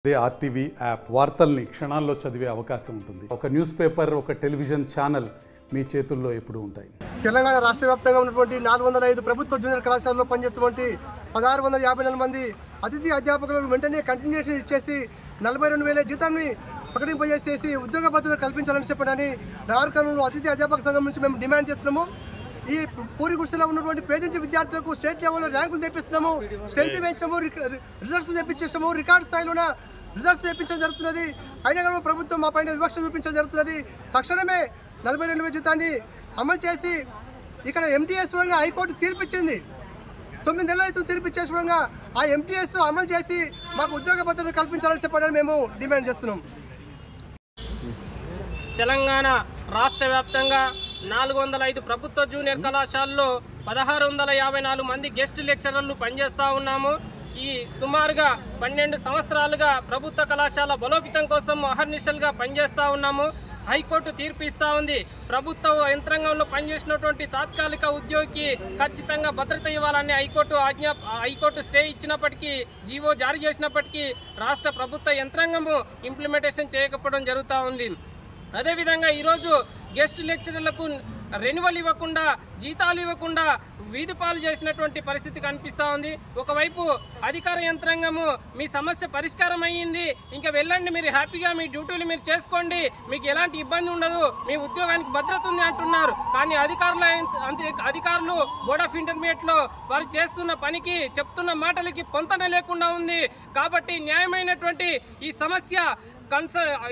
అదే RTV app వార్తల్ని క్షణాల్లో చదివే అవకాశం ఉంటుంది. ఒక న్యూస్ పేపర్, ఒక టెలివిజన్ ఛానల్ మీ చేతుల్లో ఎప్పుడూ ఉంటాయి. తెలంగాణ రాష్ట్ర వ్యాప్తంగా ఉన్నటువంటి 405 ప్రభుత్వ జూనియర్ కళాశాలలో పనిచేస్తున్నటువంటి 1654 మంది అతిథి అధ్యాపకులకు వెంటనే కంటిన్యూషన్ ఇచ్చేసి 42,000 జీతాన్ని ప్రకటింపజేసేసి ఉద్యోగ భద్రత కల్పించాలని చెప్పడానికి నాగరికర్నూలు అతిథి అధ్యాపక సంఘం నుంచి మేము డిమాండ్ చేస్తున్నాము. ఈ పూరి గుడిసెలో ఉన్నటువంటి పేదింటి విద్యార్థులకు స్టేట్ లెవెల్లో ర్యాంకులు తెప్పిస్తున్నాము, స్ట్రెంత్ పెంచాము, రిజల్ట్స్ తెప్పించేస్తాము, రికార్డ్ స్థాయిలోన రిజల్ట్స్ తెప్పించడం జరుగుతున్నది. అయినా కానీ ప్రభుత్వం మా పైన వివక్ష చూపించడం జరుగుతున్నది. తక్షణమే 42,000 జీతాన్ని అమలు చేసి ఇక్కడ ఎంటీఎస్ వల్ల హైకోర్టు తీర్పిచ్చింది. 9 నెలలు అయితే తీర్పిచ్చేసి ఆ ఎంటీఎస్ అమలు చేసి మాకు ఉద్యోగ భద్రత కల్పించాలని చెప్పడానికి మేము డిమాండ్ చేస్తున్నాం. తెలంగాణ రాష్ట్ర వ్యాప్తంగా 405 ప్రభుత్వ జూనియర్ కళాశాలలో 1654 మంది గెస్ట్ లెక్చరర్లు పనిచేస్తూ ఉన్నాము. ఈ సుమారుగా 12 సంవత్సరాలుగా ప్రభుత్వ కళాశాల బలోపేతం కోసం అహర్నిశలుగా పనిచేస్తూ ఉన్నాము. హైకోర్టు తీర్పు ఇస్తూ ఉంది. ప్రభుత్వ యంత్రాంగంలో పనిచేసినటువంటి తాత్కాలిక ఉద్యోగికి ఖచ్చితంగా భద్రత ఇవ్వాలని హైకోర్టు స్టే ఇచ్చినప్పటికీ, జీవో జారీ చేసినప్పటికీ రాష్ట్ర ప్రభుత్వ యంత్రాంగము ఇంప్లిమెంటేషన్ చేయకపోవడం జరుగుతూ ఉంది. అదేవిధంగా ఈరోజు గెస్ట్ లెక్చరర్లకు రెన్యువల్ ఇవ్వకుండా, జీతాలు ఇవ్వకుండా వీధి పాలు చేసినటువంటి పరిస్థితి కనిపిస్తూ ఉంది. ఒకవైపు అధికార యంత్రాంగము మీ సమస్య పరిష్కారం అయ్యింది, ఇంకా వెళ్ళండి, మీరు హ్యాపీగా మీ డ్యూటీలు మీరు చేసుకోండి, మీకు ఎలాంటి ఇబ్బంది ఉండదు, మీ ఉద్యోగానికి భద్రత ఉంది అంటున్నారు. కానీ అధికారులు బోర్డ్ ఆఫ్ ఇంటర్మీడియట్లో వారు చేస్తున్న పనికి, చెప్తున్న మాటలకి పొంతన లేకుండా ఉంది. కాబట్టి న్యాయమైనటువంటి ఈ సమస్య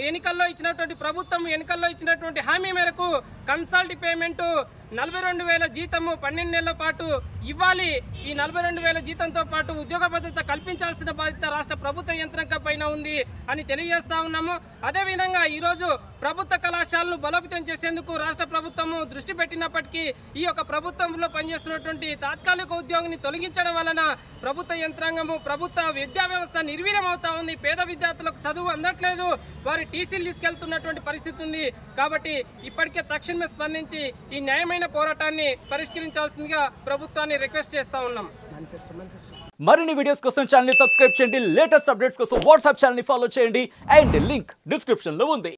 ఎన్నికల్లో ఇచ్చినటువంటి ప్రభుత్వం ఎన్నికల్లో ఇచ్చినటువంటి హామీ మేరకు కన్సల్ట్ పేమెంటు 42,000 జీతము 12 నెలల పాటు ఇవ్వాలి. ఈ 42,000 జీతంతో పాటు ఉద్యోగ భద్రత కల్పించాల్సిన బాధ్యత రాష్ట్ర ప్రభుత్వ యంత్రాంగం పైన ఉంది అని తెలియజేస్తా ఉన్నాము. అదేవిధంగా ఈరోజు ప్రభుత్వ కళాశాలను బలోపేతం చేసేందుకు రాష్ట్ర ప్రభుత్వము దృష్టి పెట్టినప్పటికీ ఈ యొక్క ప్రభుత్వంలో పనిచేస్తున్నటువంటి తాత్కాలిక ఉద్యోగిని తొలగించడం వలన ప్రభుత్వ యంత్రాంగము, ప్రభుత్వ విద్యా వ్యవస్థ నిర్వీర్యం అవుతా ఉంది. పేద విద్యార్థులకు చదువు అందట్లేదు, వారి టీసీలు తీసుకెళ్తున్నటువంటి పరిస్థితి ఉంది. కాబట్టి ఇప్పటికే తక్షణమే స్పందించి ఈ న్యాయమైన పోరాటాన్ని పరిష్కరించాల్సిందిగా ప్రభుత్వాన్ని రిక్వెస్ట్ చేస్తా ఉన్నాం. మరిన్ని వీడియోస్ కోసం ఛానల్ ని సబ్స్క్రైబ్ చేయండి. లేటెస్ట్ అప్డేట్స్ కోసం వాట్సాప్ ఛానల్ ని ఫాలో చేయండి. అండ్ లింక్ డిస్క్రిప్షన్ లో ఉంది.